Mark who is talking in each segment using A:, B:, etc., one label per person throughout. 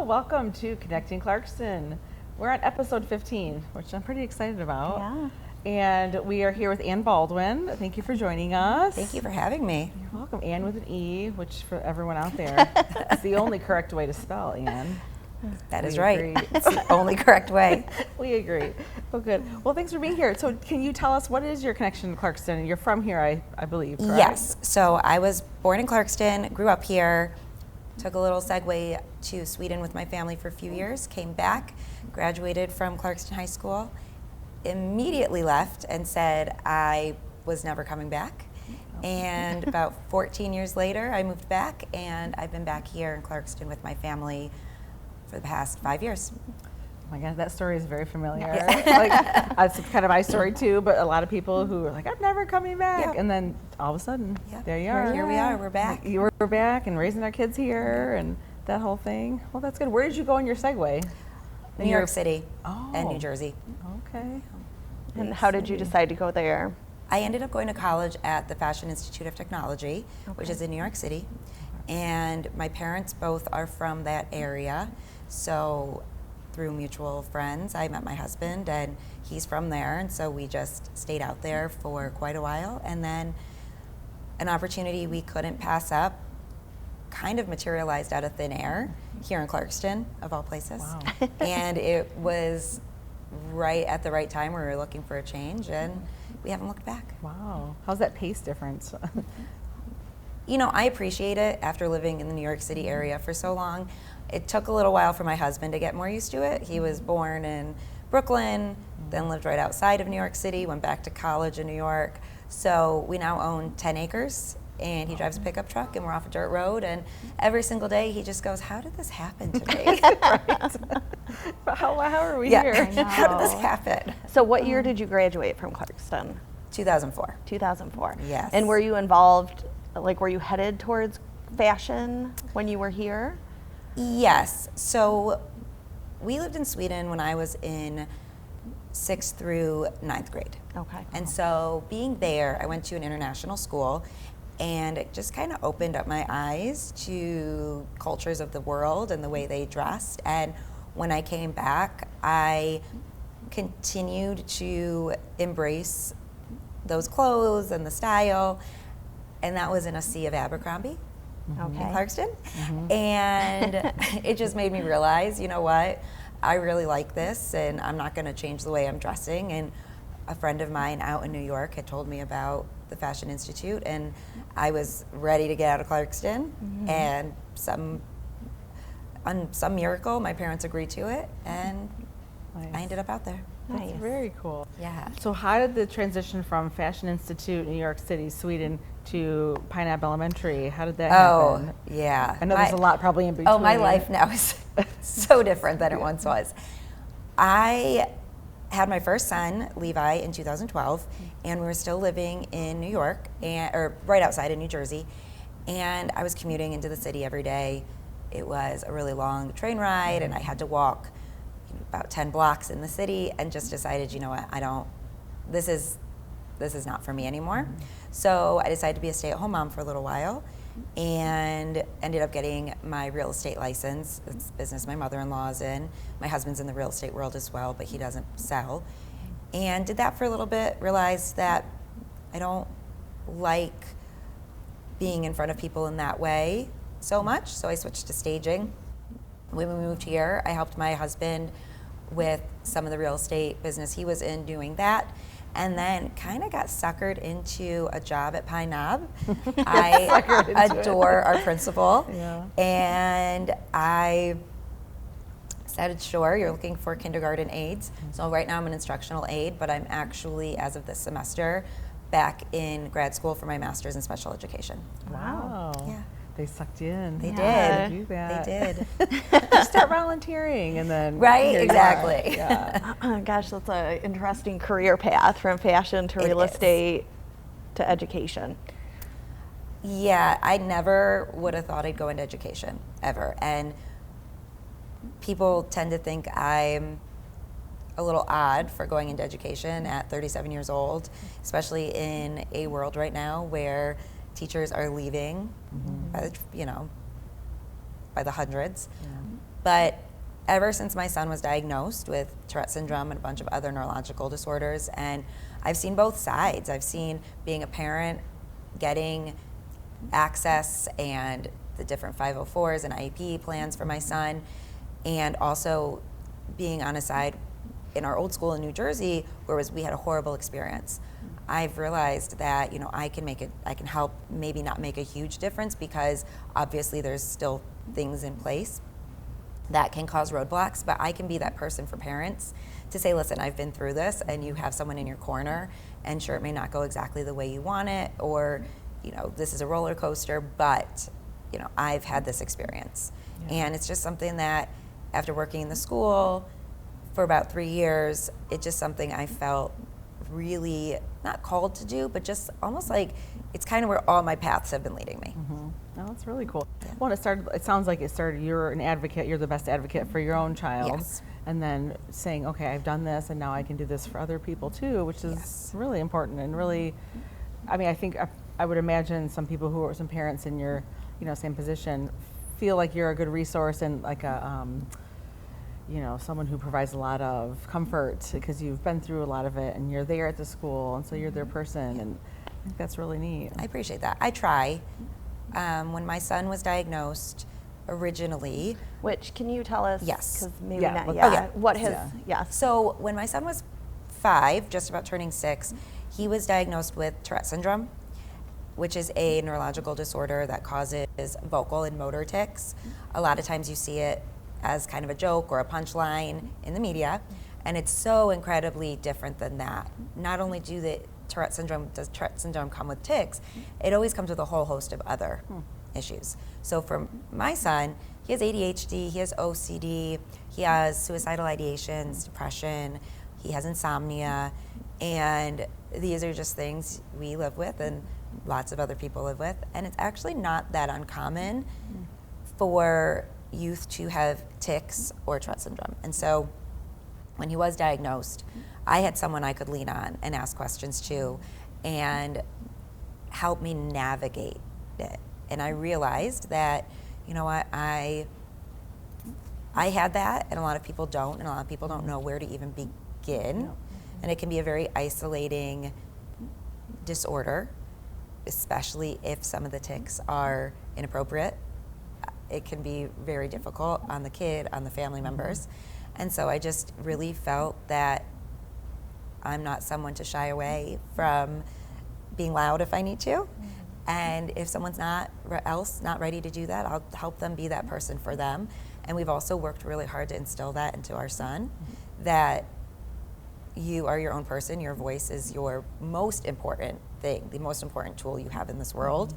A: welcome to Connecting Clarkston. We're on episode 15, which I'm pretty excited about.
B: Yeah.
A: And we are here with Anne Baldwin. Thank you for joining us.
C: Thank you for having me.
A: You're welcome. Anne with an E, which for everyone out there, is the only correct way to spell Anne.
C: That is
A: We
C: right.
A: agree.
C: It's the only correct way.
A: We agree. Well, good. Well, thanks for being here. So can you tell us, what is your connection to Clarkston? You're from here, I believe, correct?
C: Yes. So I was born in Clarkston, grew up here, took a little segue to Sweden with my family for a few years, came back, graduated from Clarkston High School, immediately left and said I was never coming back. And about 14 years later, I moved back, and I've been back here in Clarkston with my family for the past 5 years.
A: Oh my God, that story is very familiar. Like, it's kind of my story too, but a lot of people who are like, I'm never coming back.
C: Yeah.
A: And then all of a sudden,
C: Yeah.
A: there you are.
C: Here we are, we're back.
A: You were back and raising our kids here and that whole thing. Well, that's good. Where did you go in your segue?
C: New York City
A: Oh.
C: and New Jersey.
A: Okay.
B: And how did you decide to go there?
C: I ended up going to college at the Fashion Institute of Technology, which is in New York City. And my parents both are from that area. So through mutual friends, I met my husband, and he's from there. And so we just stayed out there for quite a while. And then an opportunity we couldn't pass up kind of materialized out of thin air here in Clarkston, of all places.
A: Wow.
C: And it was right at the right time. We were looking for a change, and we haven't looked back.
A: Wow. How's that pace difference?
C: You know, I appreciate it after living in the New York City area for so long. It took a little while for my husband to get more used to it. He was born in Brooklyn, then lived right outside of New York City, went back to college in New York. So we now own 10 acres, and he drives a pickup truck, and we're off a dirt road, and every single day he just goes, how did this happen to me?
A: How are we here?
C: How did this happen?
B: So what year did you graduate from Clarkston?
C: 2004.
B: 2004.
C: Yes.
B: And were you involved, like were you headed towards fashion when you were here?
C: Yes. So we lived in Sweden when I was in 6th through 9th grade.
B: Okay.
C: And so being there, I went to an international school, and it just kind of opened up my eyes to cultures of the world and the way they dressed. And when I came back, I continued to embrace those clothes and the style, and that was in a sea of Abercrombie.
B: Okay.
C: In Clarkston. And it just made me realize, you know what, I really like this, and I'm not going to change the way I'm dressing. And a friend of mine out in New York had told me about the Fashion Institute, and I was ready to get out of Clarkston. And on some miracle, my parents agreed to it, and
A: Nice.
C: I ended up out there.
A: That's
B: Nice.
A: very cool.
C: Yeah.
A: So how did the transition from Fashion Institute, New York City, Sweden, to Pineapple Elementary, how did that happen?
C: Yeah.
A: I know there's a lot probably in between.
C: Oh, my life now is so different than it once was. I had my first son, Levi, in 2012, and we were still living in New York, or right outside of New Jersey, and I was commuting into the city every day. It was a really long train ride, and I had to walk about 10 blocks in the city, and just decided, you know what, this is not for me anymore. So I decided to be a stay-at-home mom for a little while, and ended up getting my real estate license. It's a business my mother-in-law's in. My husband's in the real estate world as well, but he doesn't sell. And did that for a little bit, realized that I don't like being in front of people in that way so much, so I switched to staging. When we moved here, I helped my husband with some of the real estate business he was in doing that, and then kind of got suckered into a job at Pine Knob. I adore our principal, and I said, sure, you're looking for kindergarten aides. So right now I'm an instructional aide, but I'm actually, as of this semester, back in grad school for my master's in special education.
A: Wow.
C: Yeah.
A: They sucked you in.
C: They
A: Yeah.
C: did.
A: Do that.
C: They did.
A: Just start volunteering and then.
C: Right,
A: here you
C: exactly.
A: are. Yeah.
B: Gosh, that's an interesting career path from fashion to
C: It
B: real
C: is.
B: estate to education.
C: Yeah, I never would have thought I'd go into education, ever. And people tend to think I'm a little odd for going into education at 37 years old, especially in a world right now where teachers are leaving by the hundreds. But ever since my son was diagnosed with Tourette Syndrome and a bunch of other neurological disorders, and I've seen both sides. I've seen being a parent, getting access and the different 504s and IEP plans for my son, and also being on a side in our old school in New Jersey where we had a horrible experience. I've realized that, you know, I can help maybe not make a huge difference because obviously there's still things in place that can cause roadblocks, but I can be that person for parents to say, listen, I've been through this, and you have someone in your corner, and sure, it may not go exactly the way you want it, or, you know, this is a roller coaster, but, you know, I've had this experience. And it's just something that after working in the school for about 3 years, it's just something I felt really not called to do, but just almost like it's kind of where all my paths have been leading me.
A: Oh, that's really cool. Well, it sounds like it started, you're an advocate, you're the best advocate for your own child.
C: Yes.
A: And then saying, okay, I've done this and now I can do this for other people too, which is really important and really, I mean, I think I would imagine some people who are some parents in your, you know, same position feel like you're a good resource and like a, you know, someone who provides a lot of comfort because you've been through a lot of it and you're there at the school and so you're their person, and I think that's really neat.
C: I appreciate that. I try. When my son was diagnosed originally.
B: Which, can you tell us?
C: Yes.
B: Because maybe
A: Yeah,
B: not
A: let's-
B: yet.
A: okay.
B: What his,
A: Yeah.
B: yes.
C: So when my son was 5, just about turning 6, he was diagnosed with Tourette Syndrome, which is a neurological disorder that causes vocal and motor tics. A lot of times you see it as kind of a joke or a punchline in the media, and it's so incredibly different than that. Not only does Tourette Syndrome come with tics, it always comes with a whole host of other issues. So for my son, he has ADHD, he has OCD, he has suicidal ideations, depression, he has insomnia, and these are just things we live with and lots of other people live with. And it's actually not that uncommon for youth to have tics or Tourette syndrome. And so when he was diagnosed, I had someone I could lean on and ask questions to and help me navigate it. And I realized that, you know what, I had that, and a lot of people don't, and a lot of people don't know where to even begin. And it can be a very isolating disorder, especially if some of the tics are inappropriate. It can be very difficult on the kid, on the family members. And so I just really felt that I'm not someone to shy away from being loud if I need to. And if someone's not ready to do that, I'll help them be that person for them. And we've also worked really hard to instill that into our son, that you are your own person, your voice is your most important thing, the most important tool you have in this world.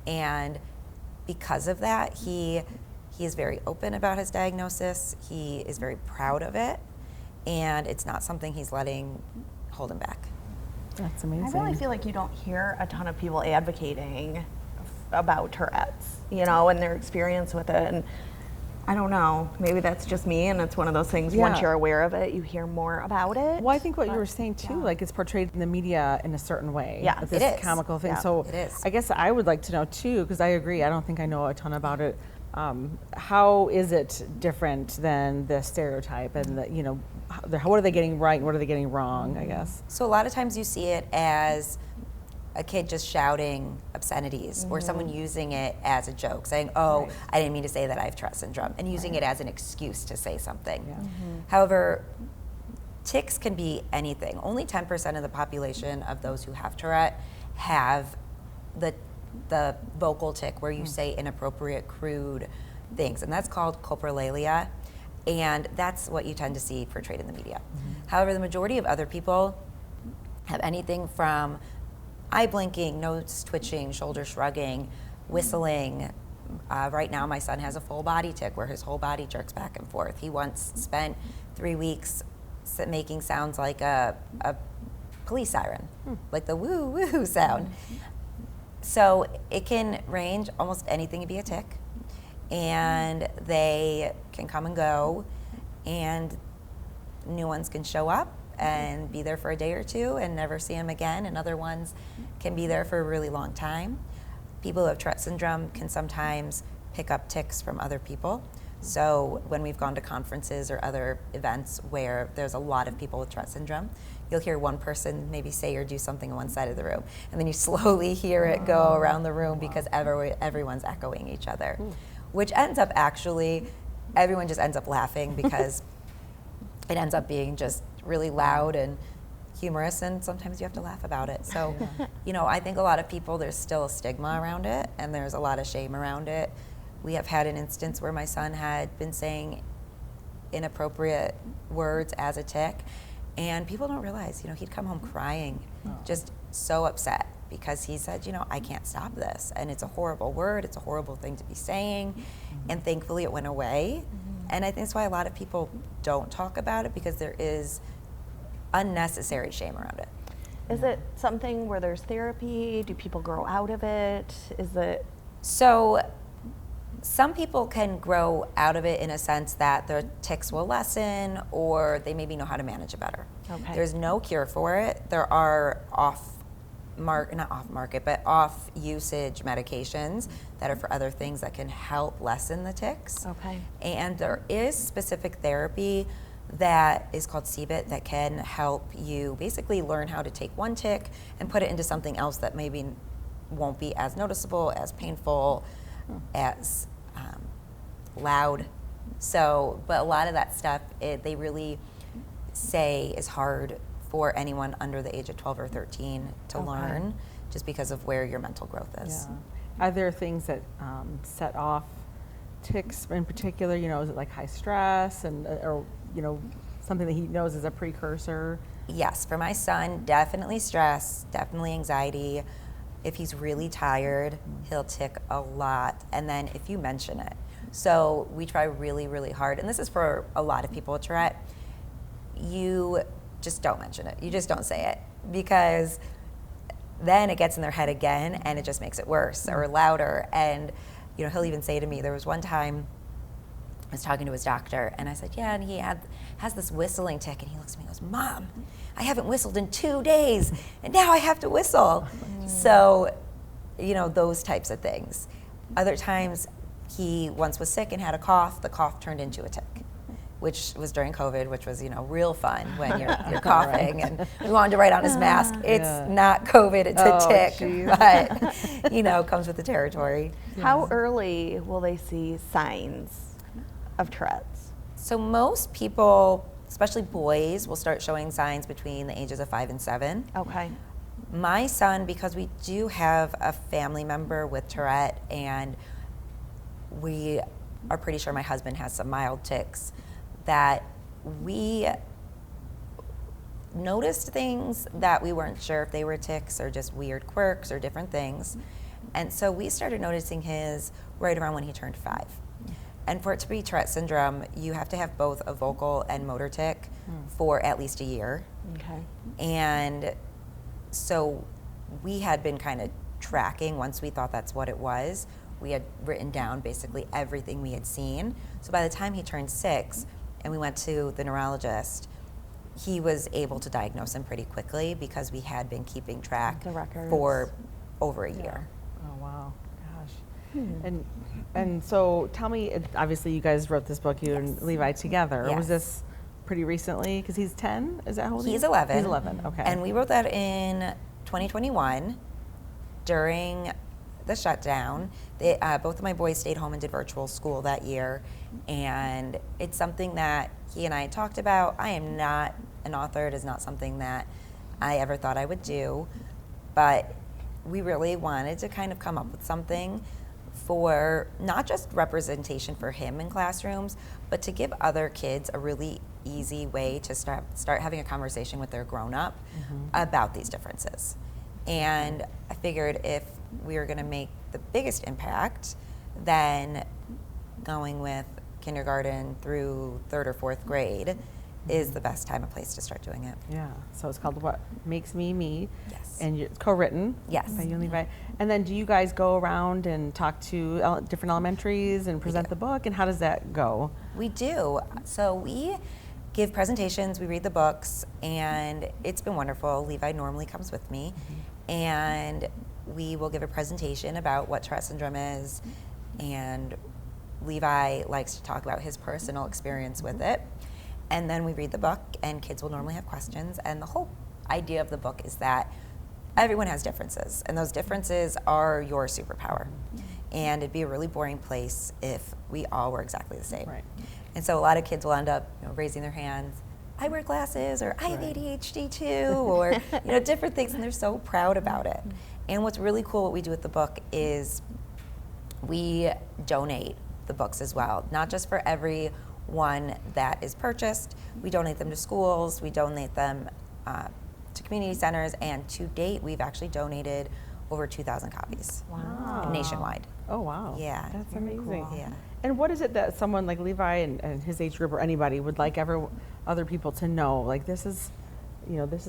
C: And because of that, he is very open about his diagnosis, he is very proud of it, and it's not something he's letting hold him back.
A: That's amazing.
B: I really feel like you don't hear a ton of people advocating about Tourette's, you know, and their experience with it. And I don't know, maybe that's just me, and it's one of those things, once
A: Yeah.
B: you're aware of it, you hear more about it.
A: Well, I think what you were saying too, like it's portrayed in the media in a certain way.
B: Yeah,
A: like this
C: it is.
A: comical thing.
B: Yeah,
A: so
C: it is.
A: I guess I would like to know too, because I agree. I don't think I know a ton about it. How is it different than the stereotype, and the, you know, what are they getting right and what are they getting wrong? I guess.
C: So a lot of times you see it as a kid just shouting obscenities or someone using it as a joke, saying, oh,
A: Right.
C: I didn't mean to say that I have Tourette syndrome, and using it as an excuse to say something.
A: Yeah.
C: However, tics can be anything. Only 10% of the population of those who have Tourette have the vocal tic where you say inappropriate, crude things, and that's called coprolalia, and that's what you tend to see portrayed in the media. However, the majority of other people have anything from eye blinking, nose twitching, shoulder shrugging, whistling. Right now, my son has a full body tic where his whole body jerks back and forth. He once spent 3 weeks making sounds like a police siren, like the woo woo sound. So it can range, almost anything can be a tic, and they can come and go, and new ones can show up and be there for a day or two and never see them again, and other ones can be there for a really long time. People who have Tourette syndrome can sometimes pick up tics from other people. So when we've gone to conferences or other events where there's a lot of people with Tourette syndrome, you'll hear one person maybe say or do something on one side of the room, and then you slowly hear it go around the room because everyone's echoing each other, which ends up actually, everyone just ends up laughing because it ends up being just really loud and humorous, and sometimes you have to laugh about it. So, you know, I think a lot of people, there's still a stigma around it, and there's a lot of shame around it. We have had an instance where my son had been saying inappropriate words as a tick, and people don't realize, you know, he'd come home crying, just so upset because he said, you know, I can't stop this, and it's a horrible word, it's a horrible thing to be saying, and thankfully it went away. And I think that's why a lot of people don't talk about it, because there is unnecessary shame around it.
B: Is it something where there's therapy? Do people grow out of it? Is it?
C: So some people can grow out of it in a sense that their tics will lessen, or they maybe know how to manage it better.
B: Okay.
C: There's no cure for it. There are not off market, but off usage medications that are for other things that can help lessen the tics.
B: Okay.
C: And there is specific therapy that is called CBIT that can help you basically learn how to take one tic and put it into something else that maybe won't be as noticeable, as painful, as loud. So, but a lot of that stuff, they really say is hard for anyone under the age of 12 or 13 to learn, just because of where your mental growth is.
A: Yeah. Are there things that set off tics in particular? You know, is it like high stress or, you know, something that he knows is a precursor?
C: Yes, for my son, definitely stress, definitely anxiety. If he's really tired, he'll tic a lot, and then if you mention it. So we try really, really hard, and this is for a lot of people with Tourette, you just don't mention it. You just don't say it, because then it gets in their head again, and it just makes it worse or louder. And you know, he'll even say to me, there was one time I was talking to his doctor, and I said, yeah, and he has this whistling tic, and he looks at me and goes, Mom, I haven't whistled in 2 days, and now I have to whistle. So, you know, those types of things. Other times, he once was sick and had a cough. The cough turned into a tic, which was during COVID, which was, you know, real fun when you're coughing. And we wanted to write on his mask, it's not COVID, it's a tic, but, you know, comes with the territory.
B: How early will they see signs of Tourette's?
C: So most people, especially boys, will start showing signs between the ages of 5 and 7.
B: Okay.
C: My son, because we do have a family member with Tourette, and we are pretty sure my husband has some mild tics, that we noticed things that we weren't sure if they were tics or just weird quirks or different things. And so we started noticing his right around when he turned 5. And for it to be Tourette syndrome, you have to have both a vocal and motor tic for at least a year.
B: Okay.
C: And so we had been kind of tracking, once we thought that's what it was, we had written down basically everything we had seen. So by the time he turned 6 and we went to the neurologist, he was able to diagnose him pretty quickly because we had been keeping track
B: The records.
C: for over a year.
A: Oh, wow. Gosh. And so tell me, obviously you guys wrote this book, you and Levi together.
C: Yes.
A: Was this pretty recently? Because he's 10? Is that how old he is?
C: He's 11.
A: He's 11, okay.
C: And we wrote that in 2021 during the shutdown. Both of my boys stayed home and did virtual school that year. And it's something that he and I had talked about. I am not an author. It is not something that I ever thought I would do. But we really wanted to kind of come up with something for not just representation for him in classrooms, but to give other kids a really easy way to start having a conversation with their grown-up about these differences. And I figured if we were going to make the biggest impact, then going with kindergarten through 3rd or 4th grade is the best time and place to start doing it.
A: Yeah, so it's called What Makes Me Me.
C: Yes.
A: And it's co-written.
C: Yes.
A: By you and Levi. And then do you guys go around and talk to different elementaries and present the book? And how does that go?
C: We do. So we give presentations, we read the books, and it's been wonderful. Levi normally comes with me, and we will give a presentation about what Tourette syndrome is and Levi likes to talk about his personal experience with it. And then we read the book, and kids will normally have questions. And the whole idea of the book is that everyone has differences, and those differences are your superpower. And it'd be a really boring place if we all were exactly the same.
A: Right.
C: And so a lot of kids will end up, raising their hands. I wear glasses, or I have ADHD too, or different things, and they're so proud about it. And what's really cool, what we do with the book is we donate the books as well, not just for every one that is purchased. We donate them to schools, we donate them to community centers, and to date, we've actually donated over 2,000 copies.
B: Wow.
C: Nationwide.
A: Oh, wow.
C: Yeah.
A: That's
B: Very
A: amazing.
B: cool.
C: Yeah.
A: And what is it that someone like Levi and his age group or anybody would like other people to know? Like, this is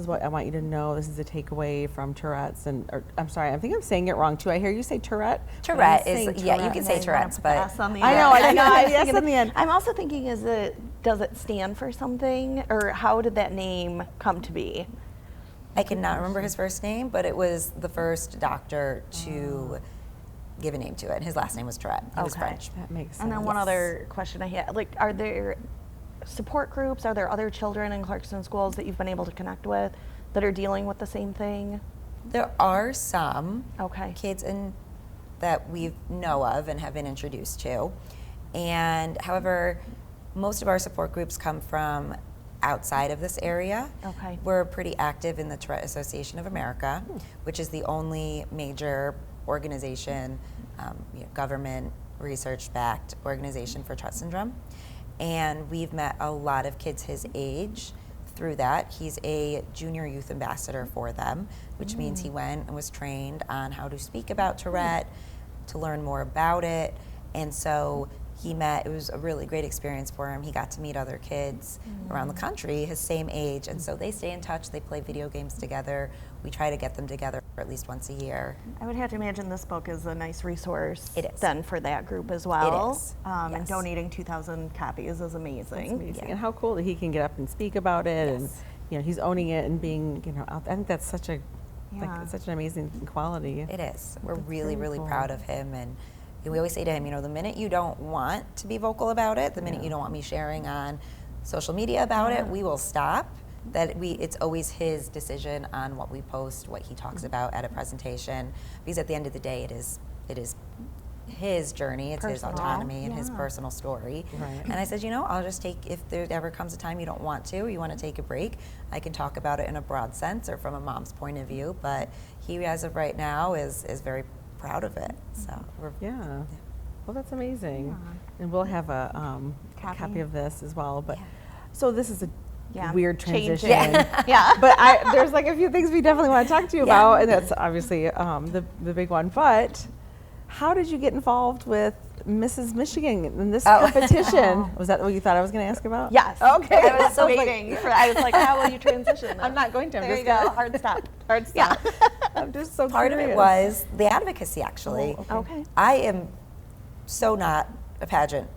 A: what I want you to know. This is a takeaway from Tourette's. I'm sorry, I think I'm saying it wrong too. I hear you say Tourette. but I'm
C: Tourette
A: saying
C: is, yeah, you
A: Tourette.
C: can say Tourette's, but
B: S on the
A: I
B: end.
A: know, I know,
B: I was
A: yes
B: thinking-
A: on the end.
B: I'm also thinking, does it stand for something, or how did that name come to be?
C: I cannot remember his first name, but it was the first doctor to give a name to it. And his last name was Tourette. He was
B: Okay.
C: French.
A: That makes sense.
B: And then one other question I had, like, are there support groups? Are there other children in Clarkston schools that you've been able to connect with that are dealing with the same thing?
C: There are some
B: Okay.
C: kids that we know of and have been introduced to. And however, most of our support groups come from outside of this area.
B: Okay.
C: We're pretty active in the Tourette Association of America, which is the only major organization, government research-backed organization for Tourette Syndrome. And we've met a lot of kids his age through that. He's a junior youth ambassador for them, which means he went and was trained on how to speak about Tourette, to learn more about it. And so it was a really great experience for him. He got to meet other kids around the country his same age, and so they stay in touch. They play video games together. We try to get them together at least once a year.
B: I would have to imagine this book is a nice resource
C: It is.
B: then for that group as well.
C: It is,
B: And
C: yes.
B: donating 2,000 copies is amazing.
A: Amazing.
C: Yeah.
A: And how cool that he can get up and speak about it,
C: Yes.
A: and he's owning it and being out. I think that's such a
B: Yeah.
A: such an amazing quality.
C: It is. We're
A: That's
C: really,
A: very
C: really
A: cool.
C: proud of him, and we always say to him, the minute you don't want to be vocal about it, the minute you don't want me sharing on social media about it, we will stop. It's always his decision on what we post, what he talks about at a presentation, because at the end of the day, it is his journey, it's his
B: Personal,
C: autonomy and his
B: yeah.
C: personal story.
A: Right.
C: And I said, I'll just if there ever comes a time you don't want to, or you want to take a break, I can talk about it in a broad sense or from a mom's point of view. But he, as of right now, is very proud of it. So we're
A: Yeah. Well, that's amazing. And we'll have a copy of this as well. But
C: Yeah.
A: so this is a
B: Yeah.
A: weird
B: Changing.
A: transition.
B: Yeah.
A: But there's like a few things we definitely want to talk to you
C: Yeah.
A: about, and that's obviously the big one. But how did you get involved with Mrs. Michigan in this competition? Was that what you thought I was going to ask about?
B: Yes.
A: Okay.
B: I was waiting for. I was like, how will you transition?
A: I'm not going to. I'm
B: There
A: just
B: you go.
A: gonna-
B: Hard stop.
A: Hard stop. I'm just so
C: part of
A: curious.
C: it was the advocacy, actually.
B: Okay.
C: I am so not a pageant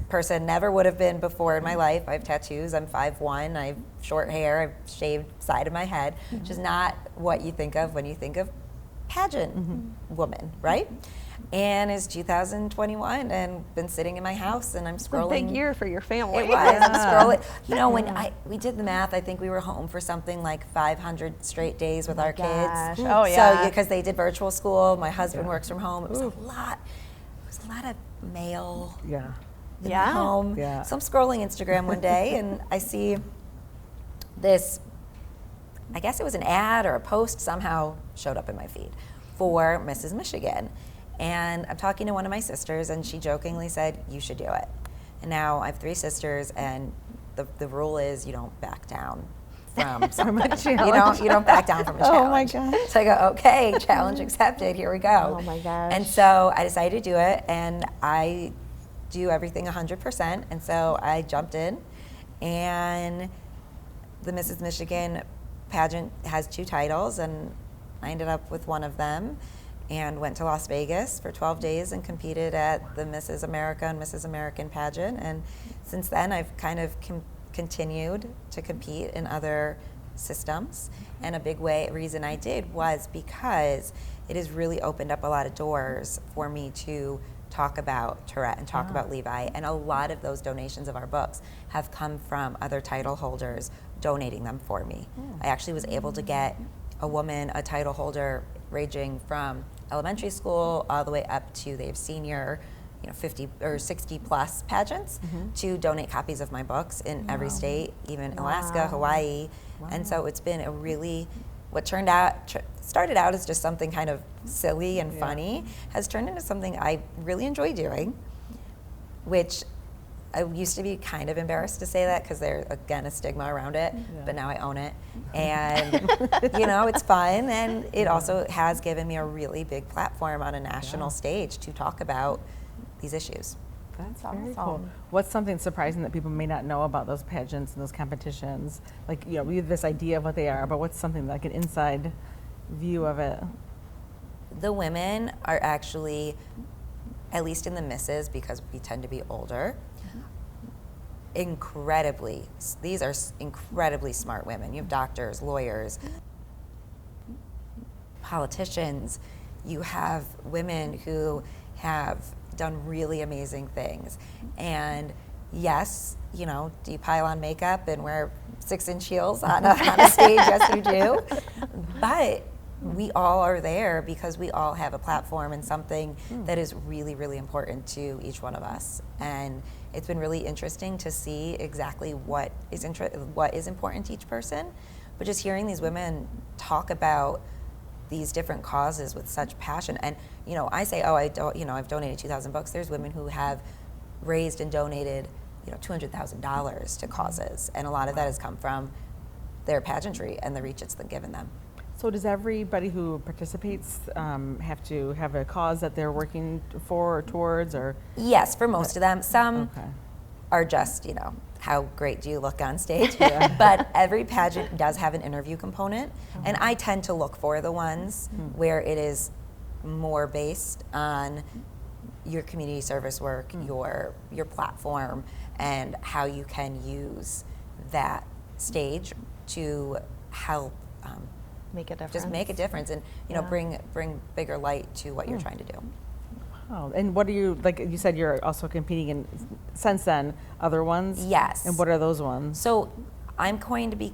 C: person, never would have been before in my life. I have tattoos, I'm 5'1", I have short hair, I've shaved side of my head, which is not what you think of when you think of pageant woman, right? And it's 2021 and been sitting in my house and I'm
B: It's a
C: scrolling.
B: big year for your family.
C: It was. I'm scrolling. When we did the math, I think we were home for something like 500 straight days with our
B: gosh.
C: kids.
B: Oh, yeah.
C: So because they did virtual school, my husband works from home. It was a lot. It was a lot of mail
A: Yeah.
C: in
B: Yeah.
C: the home.
A: Yeah.
C: So I'm scrolling Instagram one day and I see this. I guess it was an ad or a post somehow showed up in my feed for Mrs. Michigan. And I'm talking to one of my sisters, and she jokingly said, "You should do it." And now I have 3 sisters, and the rule is you don't back down from something. You don't back down from a challenge.
A: Oh my gosh.
C: So I go, okay, challenge accepted. Here we go.
B: Oh my gosh.
C: And so I decided to do it, and I do everything 100%. And so I jumped in, and the Mrs. Michigan pageant has 2 titles, and I ended up with one of them. And went to Las Vegas for 12 days and competed at the Mrs. America and Mrs. American pageant. And since then, I've kind of continued to compete in other systems. And a big reason I did was because it has really opened up a lot of doors for me to talk about Tourette and talk about Levi. And a lot of those donations of our books have come from other title holders donating them for me. I actually was able to get a woman, a title holder, ranging from elementary school all the way up to they have senior, 50 or 60 plus pageants, to donate copies of my books in every state, even Alaska, Hawaii. And so it's been a really, what started out as just something kind of silly and funny, has turned into something I really enjoy doing, which I used to be kind of embarrassed to say that because there's, again, a stigma around it, but now I own it. And, it's fun. And it also has given me a really big platform on a national stage to talk about these issues.
A: That's
B: Very
A: very cool.
B: awesome.
A: What's something surprising that people may not know about those pageants and those competitions? Like, we have this idea of what they are, but what's something like an inside view of it?
C: The women are actually, at least in the misses, because we tend to be older, these are incredibly smart women. You have doctors, lawyers, politicians. You have women who have done really amazing things. And yes, do you pile on makeup and wear 6-inch heels on a stage? Yes, you do. But we all are there because we all have a platform and something that is really, really important to each one of us. And it's been really interesting to see exactly what is important to each person. But just hearing these women talk about these different causes with such passion. And, I say, I've donated 2,000 books. There's women who have raised and donated, $200,000 to causes. And a lot of that has come from their pageantry and the reach it's been given them.
A: So does everybody who participates have to have a cause that they're working for or towards, or?
C: Yes, for most of them. Some
A: Okay.
C: are just, how great do you look on stage? But every pageant does have an interview component. And I tend to look for the ones where it is more based on your community service work, your platform, and how you can use that stage to help
B: Make a difference.
C: just make a difference and bring bigger light to what you're trying to do.
A: Oh, and what are you, like you said, you're also competing in, since then, other ones?
C: Yes.
A: And what are those ones?
C: So I'm going to be,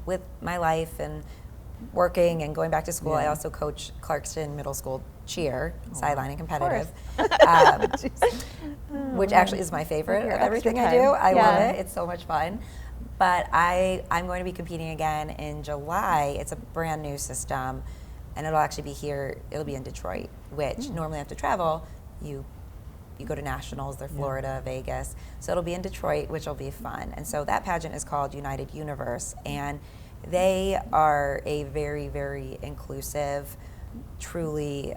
C: with my life and working and going back to school, I also coach Clarkston Middle School cheer, sideline and competitive, which actually is my favorite of everything I do. I love it. It's so much fun. But I'm going to be competing again in July. It's a brand new system, and it'll actually be here. It'll be in Detroit, which normally I have to travel. You go to nationals, they're Florida, Vegas. So it'll be in Detroit, which will be fun. And so that pageant is called United Universe, and they are a very, very inclusive, truly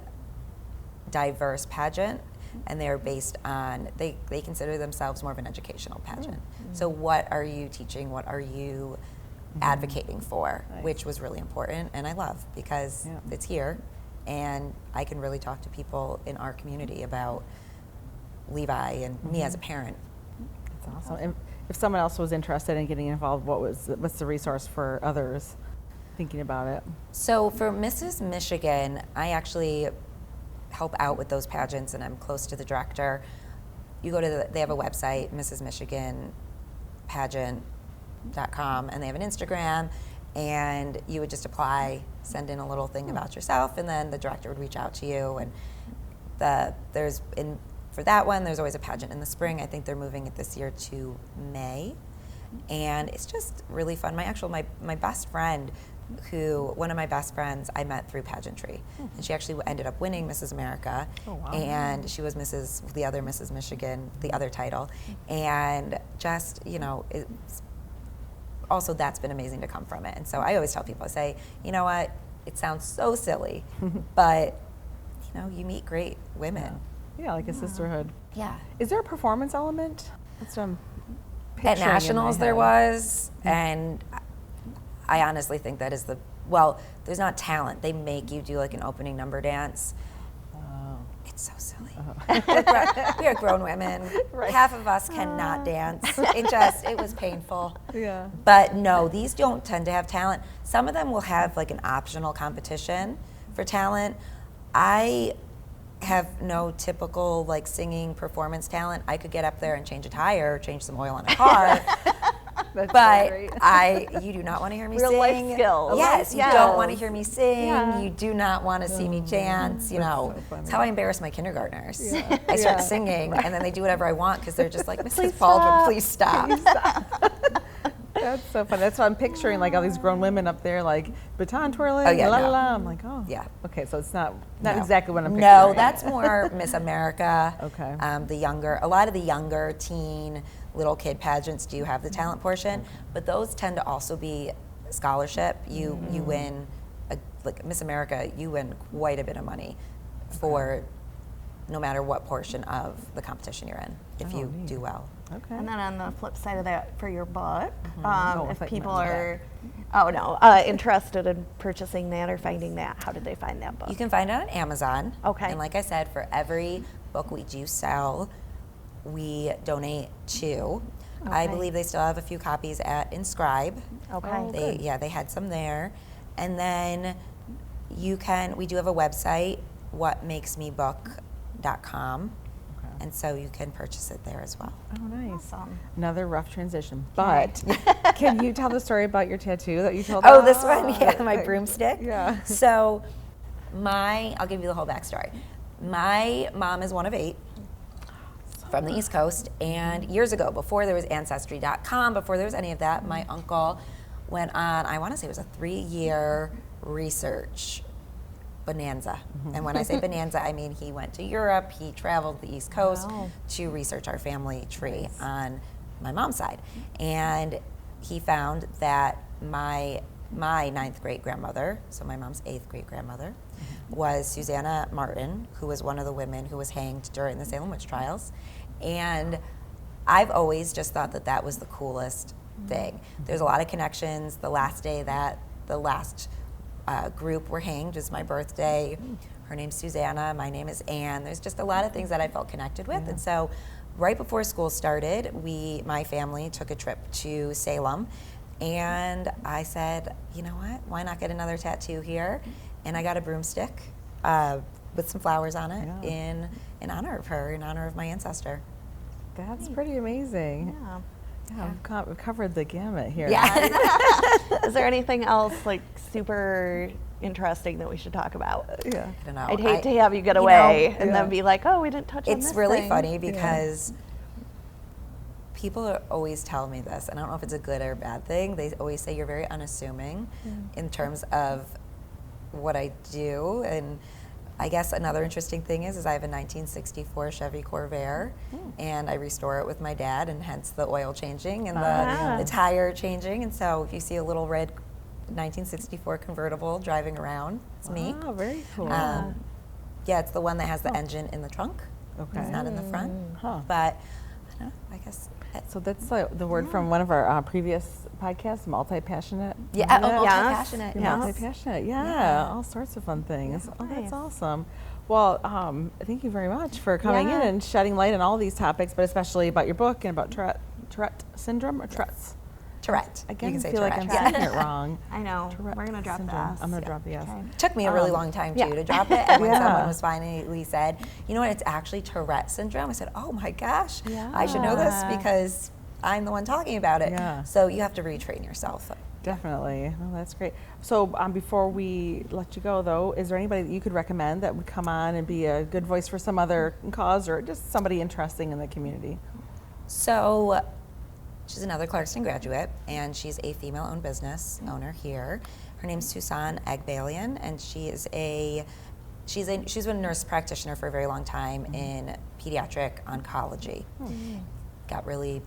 C: diverse pageant. And they're based on, they consider themselves more of an educational pageant. So what are you teaching? What are you advocating for?
A: Nice.
C: Which was really important and I love because it's here and I can really talk to people in our community about Levi and me as a parent.
A: That's awesome. And if someone else was interested in getting involved, what's the resource for others thinking about it? So
C: for Mrs. Michigan, I actually help out with those pageants and I'm close to the director. You go to they have a website, Mrs. Michigan pageant.com, and they have an Instagram, and you would just apply, send in a little thing about yourself, and then the director would reach out to you. And for that one, there's always a pageant in the spring. I think they're moving it this year to May, and it's just really fun. My best friend, one of my best friends I met through pageantry, and she actually ended up winning Mrs. America.
A: Oh, wow.
C: And she was the other Mrs. Michigan, the other title, and just also that's been amazing to come from it. And so I always tell people, I say, you know what, it sounds so silly, but you meet great women.
A: Yeah, like a sisterhood.
C: Yeah.
A: Is there a performance element? That's what I'm
C: At
A: picturing in my
C: nationals there
A: head.
C: was, and I honestly think that is there's not talent. They make you do like an opening number dance.
A: Oh.
C: It's so silly. We are grown women.
A: Right.
C: Half of us cannot dance. It was painful.
A: Yeah.
C: But no, these don't tend to have talent. Some of them will have like an optional competition for talent. I have no typical like singing performance talent. I could get up there and change a tire, change some oil on a car.
A: That's
C: But
A: so great.
C: you do not want to hear me
B: Real
C: sing.
B: life skills.
C: Yes, you
B: Yes.
C: don't want to hear me sing.
B: Yeah.
C: You do not want to see me dance. You know,
A: so funny.
C: it's how I embarrass my kindergartners.
A: Yeah.
C: I start
A: Yeah.
C: singing, and then they do whatever I want because they're just like, Mrs.
B: Please
C: Baldwin,
B: stop.
C: please stop.
A: That's so fun. That's what I'm picturing, like all these grown women up there, like baton twirling,
C: Oh, yeah,
A: la la
C: no.
A: la. I'm like, oh,
C: Yeah.
A: Okay, so it's not
C: No.
A: exactly what I'm picturing.
C: No, that's more Miss America.
A: Okay.
C: A lot of the younger teen little kid pageants do have the talent portion, but those tend to also be scholarship. You win, like Miss America, you win quite a bit of money for no matter what portion of the competition you're in, if you
A: neat.
C: do well.
A: Okay.
B: And then on the flip side of that, for your book,
A: Oh, I
B: if
A: thought you
B: people
A: meant
B: are, interested in purchasing that or finding that, how did they find that book?
C: You can find it on Amazon.
B: Okay.
C: And like I said, for every book we do sell, we donate to. I
B: Okay.
C: believe they still have a few copies at Inscribe.
B: Okay.
A: Oh, good.
C: They had some there. And then we do have a website, whatmakesmebook.com. And so you can purchase it there as well.
A: Oh, nice.
B: Awesome.
A: Another rough transition. But can you tell the story about your tattoo that you told
C: Oh,
A: us?
C: this one? Yeah, my broomstick.
A: Yeah.
C: So I'll give you the whole backstory. My mom is one of 8 from the East Coast, and years ago, before there was Ancestry.com, before there was any of that, my uncle went on, I want to say it was a 3-year research bonanza. And when I say bonanza, I mean he went to Europe, he traveled the East Coast
B: Wow.
C: to research our family tree on my mom's side. And he found that my 9th great grandmother, so my mom's 8th great grandmother, was Susanna Martin, who was one of the women who was hanged during the Salem witch trials. And I've always just thought that that was the coolest thing. There's a lot of connections. The last day that the last group were hanged is my birthday. Her name's Susanna, my name is Anne. There's just a lot of things that I felt connected with. And so right before school started, my family took a trip to Salem, and I said, you know what, why not get another tattoo here? And I got a broomstick with some flowers on it in honor of her, in honor of my ancestor.
A: That's pretty amazing.
B: Yeah.
A: Yeah, we've covered the gamut here.
C: Yeah.
B: Is there anything else like super interesting that we should talk about?
A: Yeah.
C: I don't know.
B: I'd hate to have you get
C: you
B: away
C: know,
B: and then be like, oh, we didn't touch on this
C: It's really
B: thing.
C: funny because people always tell me this, and I don't know if it's a good or bad thing. They always say you're very unassuming in terms of what I do. And I guess another interesting thing is I have a 1964 Chevy Corvair, and I restore it with my dad, and hence the oil changing and the tire changing. And so if you see a little red 1964 convertible driving around, it's me.
A: Oh, very cool.
C: Yeah, it's the one that has the engine in the trunk.
A: Okay.
C: It's not in the front.
A: Huh.
C: But I don't know, I guess.
A: So that's like the word from one of our previous podcasts, multi-passionate.
C: Yeah,
A: Isn't it?
C: multi-passionate.
A: You're
B: Yes.
A: multi-passionate, yeah, all sorts of fun things. Oh,
B: Nice.
A: that's awesome. Well, thank you very much for coming in
B: Yeah.
A: and shedding light on all these topics, but especially about your book and about Tourette Syndrome or Tourette's.
C: Tourette.
A: Again,
C: you
A: I
C: can say
A: feel like I'm
C: Tourette.
A: saying it wrong.
B: I know.
A: Tourette
B: We're going to drop the
A: syndrome.
B: S.
A: I'm going to drop the S.
B: Okay.
C: Took me a really long time too
B: yeah.
C: to drop it, and when
A: Yeah.
C: someone was finally said, "You know what? It's actually Tourette syndrome." I said, "Oh my gosh, I should know this
B: Yeah.
C: because I'm the one talking about it."
A: Yeah.
C: So you have to retrain yourself.
A: Definitely. Oh, that's great. So before we let you go, though, is there anybody that you could recommend that would come on and be a good voice for some other cause or just somebody interesting in the community?
C: So she's another Clarkston graduate, and she's a female-owned business owner here. Her name's Susan Agbalian, and she's been a nurse practitioner for a very long time in pediatric oncology. Got really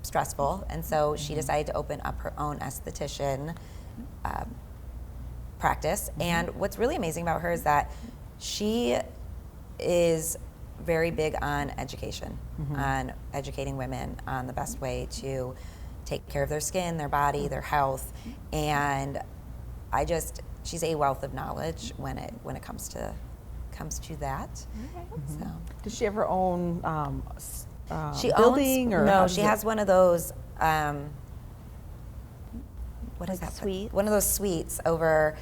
C: stressful, and so she decided to open up her own esthetician practice. And what's really amazing about her is that she is very big on education, on educating women on the best way to take care of their skin, their body, their health, and she's a wealth of knowledge when it comes to that. So.
A: Does she have her own
C: She
A: building?
C: owns,
A: or how
C: no,
A: does
C: she
A: it-
C: has one of those. What is
B: Like
C: that?
B: suite?
C: One of those suites over.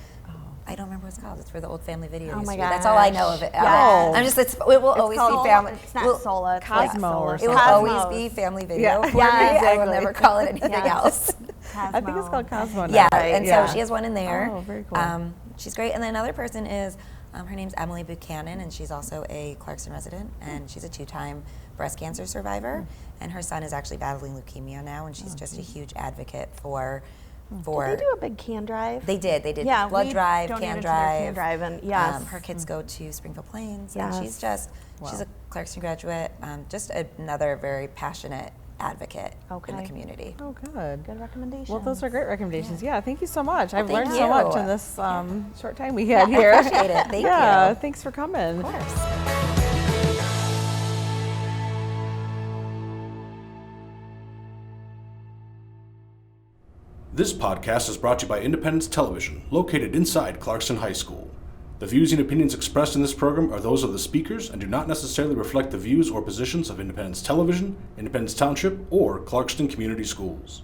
C: I don't remember what it's called. It's where the old family video
B: Oh
C: used
B: my
C: to be. That's all I know of it. I'm just, it will always
B: called-
C: be family.
B: It's not
C: well,
B: Sola. It's
A: Cosmo or
C: It will
A: something.
C: always be family video
A: Yeah.
C: for
B: Yeah,
C: me. I will
A: exactly.
C: never call it anything
B: Yes.
C: else.
A: I think it's called Cosmo now.
C: Yeah,
A: right?
C: and
A: Yeah.
C: so she has one in there.
A: Oh, very cool.
C: She's great. And then another person is, her name's Emily Buchanan, and she's also a Clarkston resident, and she's a 2-time breast cancer survivor. And her son is actually battling leukemia now, and she's just a huge advocate for.
B: Did they do a big can drive?
C: They did.
B: Yeah,
C: blood
B: we
C: drive,
B: donated
C: can
B: to their can
C: drive.
B: drive, and yes.
C: Her kids go to Springfield Plains,
B: Yes.
C: and she's just
A: Wow.
C: she's a Clarkston graduate. Just another very passionate advocate in
B: Okay.
C: the community.
A: Oh, good.
B: Good recommendation.
A: Well, those are great recommendations. Yeah, thank you so much. I've
C: thank
A: learned so much
C: you.
A: in this short time we had
C: I
A: here.
C: appreciate it. Thank
A: yeah,
C: you.
A: thanks for coming.
C: Of course.
D: This podcast is brought to you by Independence Television, located inside Clarkston High School. The views and opinions expressed in this program are those of the speakers and do not necessarily reflect the views or positions of Independence Television, Independence Township, or Clarkston Community Schools.